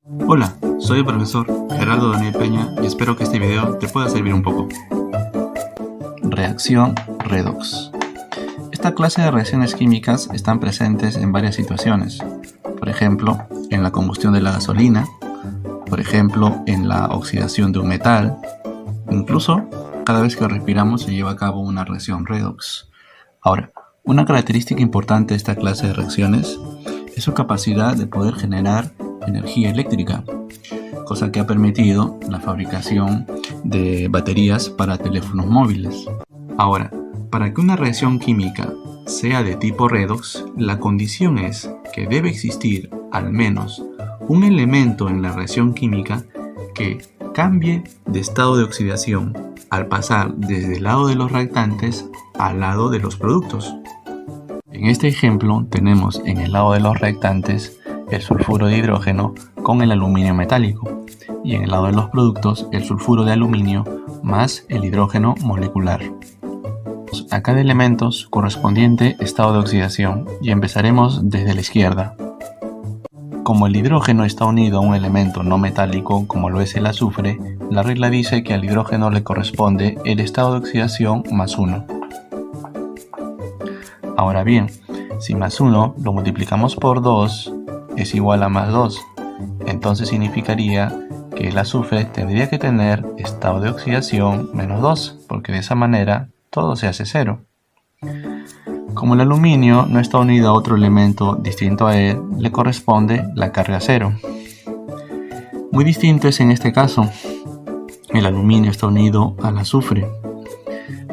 Hola, soy el profesor Gerardo Daniel Peña y espero que este video te pueda servir un poco. Reacción redox. Esta clase de reacciones químicas están presentes en varias situaciones. Por ejemplo, en la combustión de la gasolina, por ejemplo, en la oxidación de un metal. Incluso, cada vez que respiramos se lleva a cabo una reacción redox. Ahora, una característica importante de esta clase de reacciones es su capacidad de poder generar energía eléctrica, cosa que ha permitido la fabricación de baterías para teléfonos móviles. Ahora, para que una reacción química sea de tipo redox, la condición es que debe existir al menos un elemento en la reacción química que cambie de estado de oxidación al pasar desde el lado de los reactantes al lado de los productos. En este ejemplo tenemos en el lado de los reactantes el sulfuro de hidrógeno con el aluminio metálico y en el lado de los productos el sulfuro de aluminio más el hidrógeno molecular. A cada elemento su correspondiente estado de oxidación y empezaremos desde la izquierda. Como el hidrógeno está unido a un elemento no metálico como lo es el azufre, la regla dice que al hidrógeno le corresponde el estado de oxidación más 1. Ahora bien, si más 1 lo multiplicamos por 2 es igual a más 2, entonces significaría que el azufre tendría que tener estado de oxidación menos 2, porque de esa manera todo se hace 0. Como el aluminio no está unido a otro elemento distinto a él, le corresponde la carga 0. Muy distinto es en este caso. El aluminio está unido al azufre.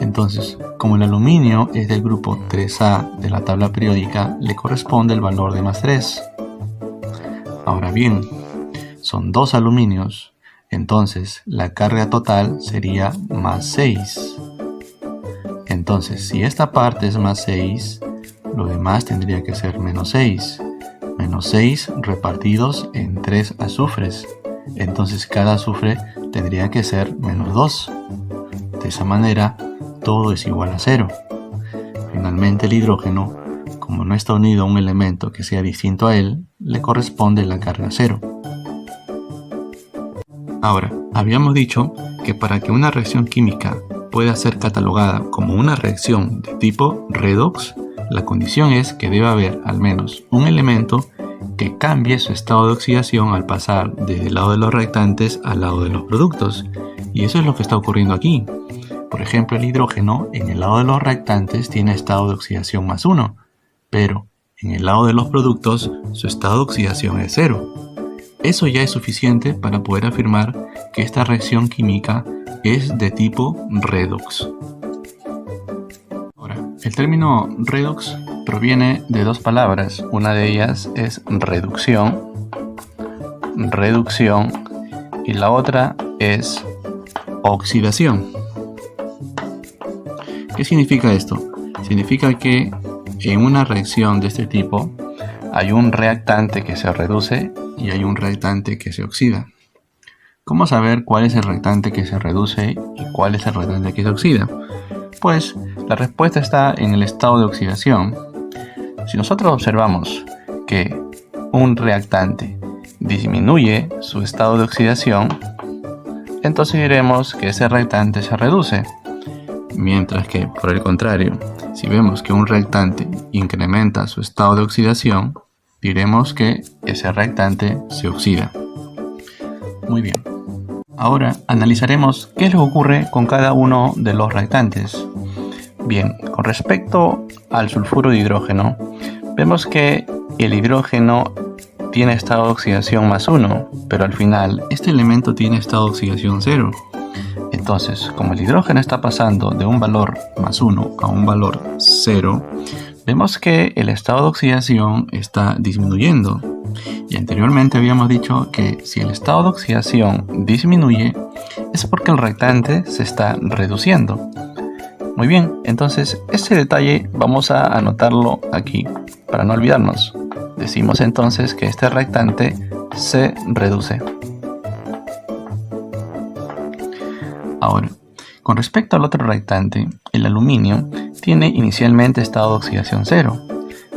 Entonces, como el aluminio es del grupo 3A de la tabla periódica, le corresponde el valor de más 3. Ahora bien, son 2 aluminios, entonces la carga total sería más 6. Entonces, si esta parte es más 6, lo demás tendría que ser menos 6. Menos 6 repartidos en 3 azufres. Entonces cada azufre tendría que ser menos 2. De esa manera, todo es igual a 0. Finalmente el hidrógeno, como no está unido a un elemento que sea distinto a él, le corresponde la carga 0. Ahora, habíamos dicho que para que una reacción química pueda ser catalogada como una reacción de tipo redox, la condición es que debe haber al menos un elemento que cambie su estado de oxidación al pasar desde el lado de los reactantes al lado de los productos. Y eso es lo que está ocurriendo aquí. Por ejemplo, el hidrógeno en el lado de los reactantes tiene estado de oxidación más 1, pero en el lado de los productos su estado de oxidación es 0. Eso ya es suficiente para poder afirmar que esta reacción química es de tipo redox. Ahora, el término redox proviene de dos palabras. Una de ellas es reducción, y la otra es oxidación. ¿Qué significa esto? Significa que en una reacción de este tipo hay un reactante que se reduce y hay un reactante que se oxida. ¿Cómo saber cuál es el reactante que se reduce y cuál es el reactante que se oxida? Pues la respuesta está en el estado de oxidación. Si nosotros observamos que un reactante disminuye su estado de oxidación, entonces diremos que ese reactante se reduce. Mientras que, por el contrario, si vemos que un reactante incrementa su estado de oxidación, diremos que ese reactante se oxida. Muy bien. Ahora analizaremos qué es lo que ocurre con cada uno de los reactantes. Bien, con respecto al sulfuro de hidrógeno, vemos que el hidrógeno tiene estado de oxidación más 1, pero al final este elemento tiene estado de oxidación 0. Entonces, como el hidrógeno está pasando de un valor más 1 a un valor 0, vemos que el estado de oxidación está disminuyendo. Y anteriormente habíamos dicho que si el estado de oxidación disminuye, es porque el reactante se está reduciendo. Muy bien, entonces este detalle vamos a anotarlo aquí para no olvidarnos. Decimos entonces que este reactante se reduce. Ahora, con respecto al otro reactante, el aluminio tiene inicialmente estado de oxidación 0,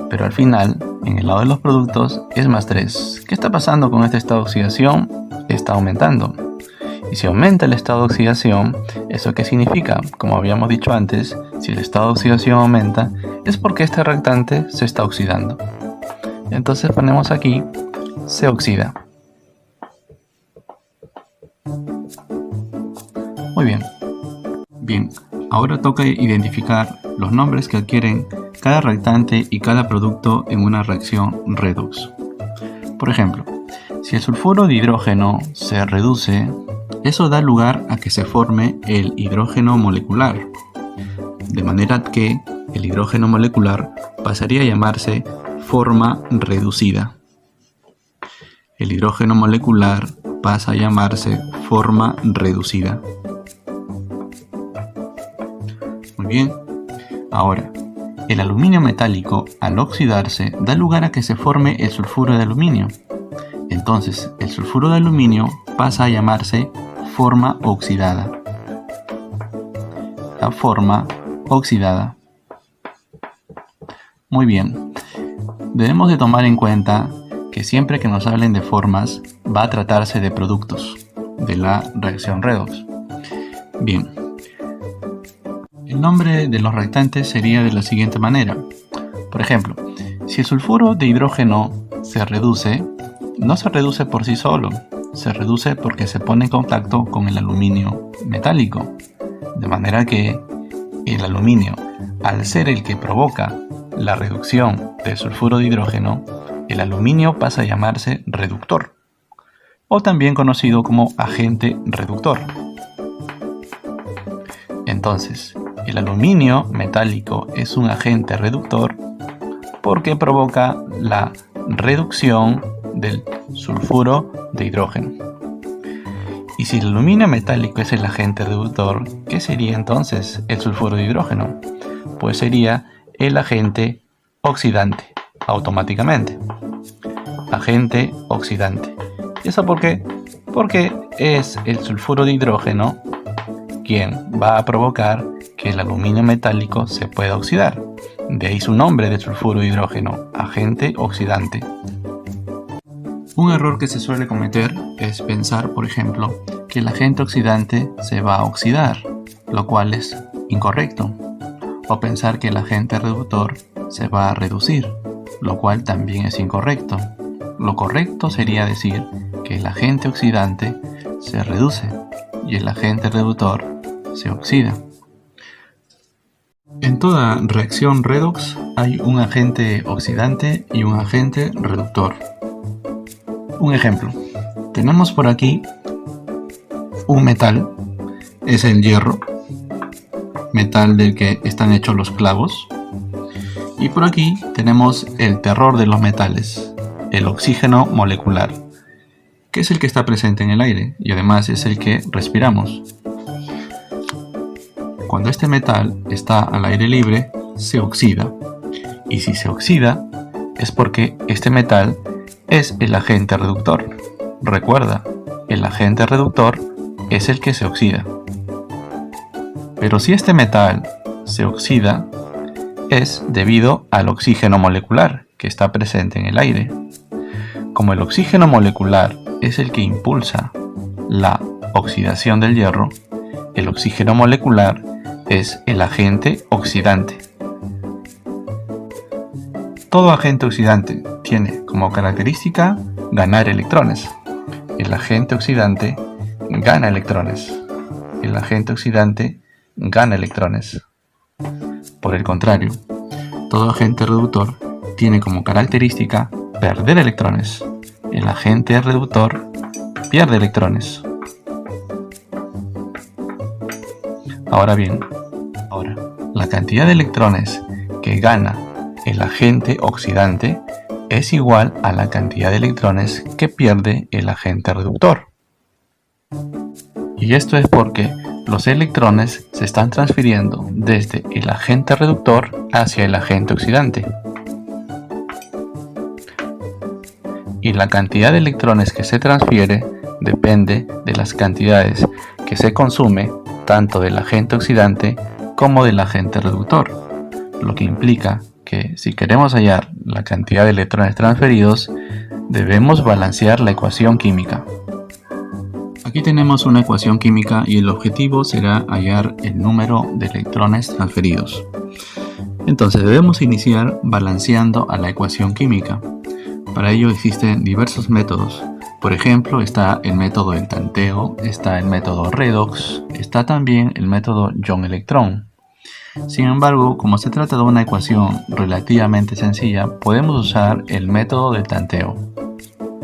pero al final, en el lado de los productos, es más 3. ¿Qué está pasando con este estado de oxidación? Está aumentando. Y si aumenta el estado de oxidación, ¿eso qué significa? Como habíamos dicho antes, si el estado de oxidación aumenta, es porque este reactante se está oxidando. Entonces ponemos aquí, se oxida. Muy bien. Bien, ahora toca identificar los nombres que adquieren cada reactante y cada producto en una reacción redox. Por ejemplo, si el sulfuro de hidrógeno se reduce, eso da lugar a que se forme el hidrógeno molecular, de manera que el hidrógeno molecular pasaría a llamarse forma reducida. El hidrógeno molecular pasa a llamarse forma reducida. Muy bien. Ahora, el aluminio metálico al oxidarse da lugar a que se forme el sulfuro de aluminio. Entonces, el sulfuro de aluminio pasa a llamarse forma oxidada. La forma oxidada. Muy bien. Debemos de tomar en cuenta que siempre que nos hablen de formas, va a tratarse de productos de la reacción redox. Bien. El nombre de los reactantes sería de la siguiente manera. Por ejemplo, si el sulfuro de hidrógeno se reduce, no se reduce por sí solo, se reduce porque se pone en contacto con el aluminio metálico. De manera que el aluminio, al ser el que provoca la reducción del sulfuro de hidrógeno, el aluminio pasa a llamarse reductor, o también conocido como agente reductor. Entonces, el aluminio metálico es un agente reductor porque provoca la reducción del sulfuro de hidrógeno. Y si el aluminio metálico es el agente reductor, ¿qué sería entonces el sulfuro de hidrógeno? Pues sería el agente oxidante, automáticamente. Agente oxidante. ¿Y eso por qué? Porque es el sulfuro de hidrógeno quien va a provocar que el aluminio metálico se pueda oxidar. De ahí su nombre de sulfuro de hidrógeno, agente oxidante. Un error que se suele cometer es pensar, por ejemplo, que el agente oxidante se va a oxidar, lo cual es incorrecto. O pensar que el agente reductor se va a reducir, lo cual también es incorrecto. Lo correcto sería decir que el agente oxidante se reduce y el agente reductor se oxida. En toda reacción redox hay un agente oxidante y un agente reductor. Un ejemplo, tenemos por aquí un metal, es el hierro, metal del que están hechos los clavos, y por aquí tenemos el terror de los metales, el oxígeno molecular, que es el que está presente en el aire y además es el que respiramos. Cuando este metal está al aire libre, se oxida. Y si se oxida, es porque este metal es el agente reductor. Recuerda, el agente reductor es el que se oxida. Pero si este metal se oxida, es debido al oxígeno molecular que está presente en el aire. Como el oxígeno molecular es el que impulsa la oxidación del hierro, el oxígeno molecular es el agente oxidante. Todo agente oxidante tiene como característica ganar electrones. El agente oxidante gana electrones. El agente oxidante gana electrones. Por el contrario, todo agente reductor tiene como característica perder electrones. El agente reductor pierde electrones. Ahora bien, la cantidad de electrones que gana el agente oxidante es igual a la cantidad de electrones que pierde el agente reductor. Y esto es porque los electrones se están transfiriendo desde el agente reductor hacia el agente oxidante. Y la cantidad de electrones que se transfiere depende de las cantidades que se consume tanto del agente oxidante como del agente reductor, lo que implica que si queremos hallar la cantidad de electrones transferidos, debemos balancear la ecuación química. Aquí tenemos una ecuación química y el objetivo será hallar el número de electrones transferidos. Entonces debemos iniciar balanceando a la ecuación química. Para ello existen diversos métodos. Por ejemplo, está el método del tanteo, está el método redox, está también el método Young-Electron. Sin embargo, como se trata de una ecuación relativamente sencilla, podemos usar el método del tanteo.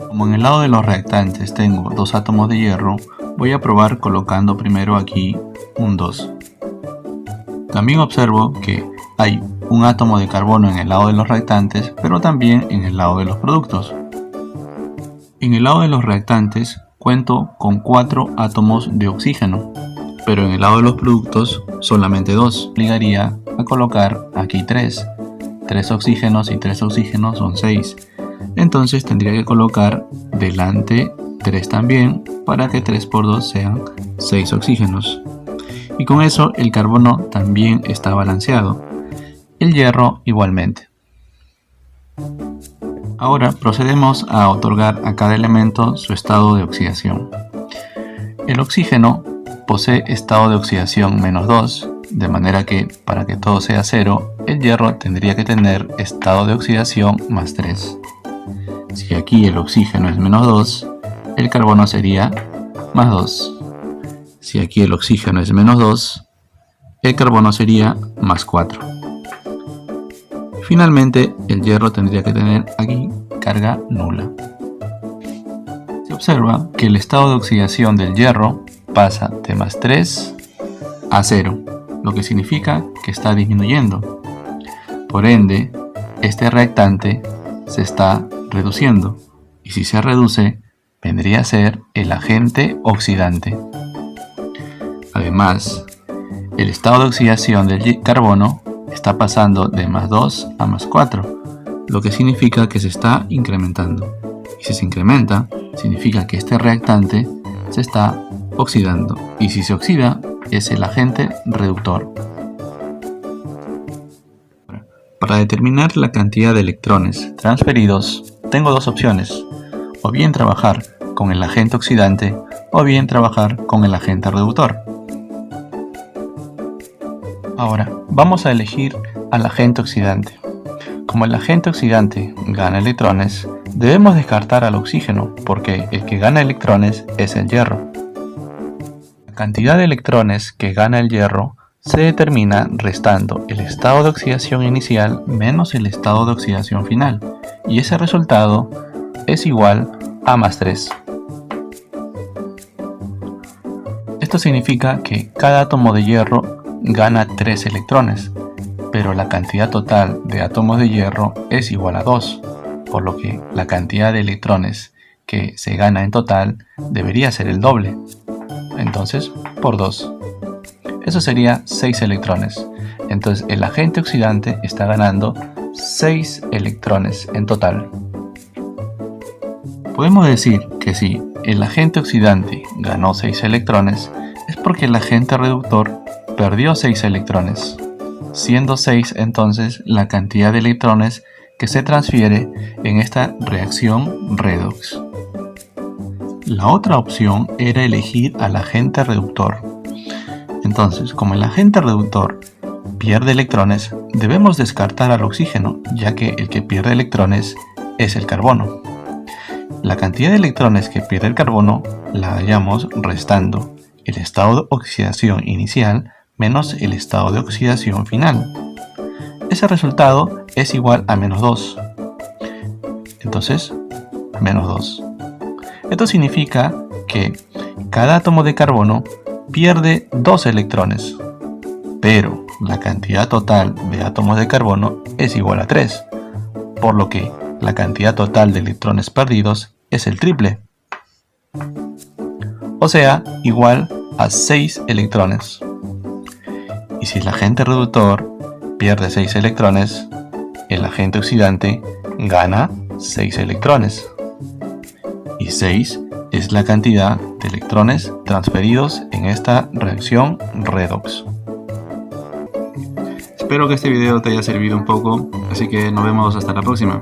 Como en el lado de los reactantes tengo 2 átomos de hierro, voy a probar colocando primero aquí un 2. También observo que hay un átomo de carbono en el lado de los reactantes, pero también en el lado de los productos. En el lado de los reactantes cuento con 4 átomos de oxígeno, pero en el lado de los productos solamente 2. Obligaría a colocar aquí 3. 3 oxígenos y 3 oxígenos son 6. Entonces tendría que colocar delante 3 también para que 3 por 2 sean 6 oxígenos. Y con eso el carbono también está balanceado. El hierro igualmente. Ahora procedemos a otorgar a cada elemento su estado de oxidación. El oxígeno posee estado de oxidación -2, de manera que para que todo sea 0, el hierro tendría que tener estado de oxidación +3. Si aquí el oxígeno es -2, el carbono sería +2. Si aquí el oxígeno es -2, el carbono sería +4. Finalmente, el hierro tendría que tener aquí carga nula. Se observa que el estado de oxidación del hierro pasa de +3 a 0, lo que significa que está disminuyendo. Por ende, este reactante se está reduciendo, y si se reduce, vendría a ser el agente oxidante. Además, el estado de oxidación del carbono está pasando de +2 a +4, lo que significa que se está incrementando. Y si se incrementa, significa que este reactante se está oxidando. Y si se oxida, es el agente reductor. Para determinar la cantidad de electrones transferidos, tengo dos opciones. O bien trabajar con el agente oxidante, o bien trabajar con el agente reductor. Ahora, vamos a elegir al agente oxidante. Como el agente oxidante gana electrones, debemos descartar al oxígeno, porque el que gana electrones es el hierro. La cantidad de electrones que gana el hierro se determina restando el estado de oxidación inicial menos el estado de oxidación final, y ese resultado es igual a +3. Esto significa que cada átomo de hierro gana 3 electrones, pero la cantidad total de átomos de hierro es igual a 2, por lo que la cantidad de electrones que se gana en total debería ser el doble. Entonces, por 2. Eso sería 6 electrones. Entonces, el agente oxidante está ganando 6 electrones en total. Podemos decir que si el agente oxidante ganó 6 electrones, es porque el agente reductor perdió 6 electrones, siendo 6 entonces la cantidad de electrones que se transfiere en esta reacción redox. La otra opción era elegir al agente reductor. Entonces, como el agente reductor pierde electrones, debemos descartar al oxígeno, ya que el que pierde electrones es el carbono. La cantidad de electrones que pierde el carbono la hallamos restando el estado de oxidación inicial menos el estado de oxidación final. Ese resultado es igual a -2. Entonces, -2. Esto significa que cada átomo de carbono pierde 2 electrones, pero la cantidad total de átomos de carbono es igual a 3, por lo que la cantidad total de electrones perdidos es el triple, o sea, igual a 6 electrones. Y si el agente reductor pierde 6 electrones, el agente oxidante gana 6 electrones. Y 6 es la cantidad de electrones transferidos en esta reacción redox. Espero que este video te haya servido un poco, así que nos vemos hasta la próxima.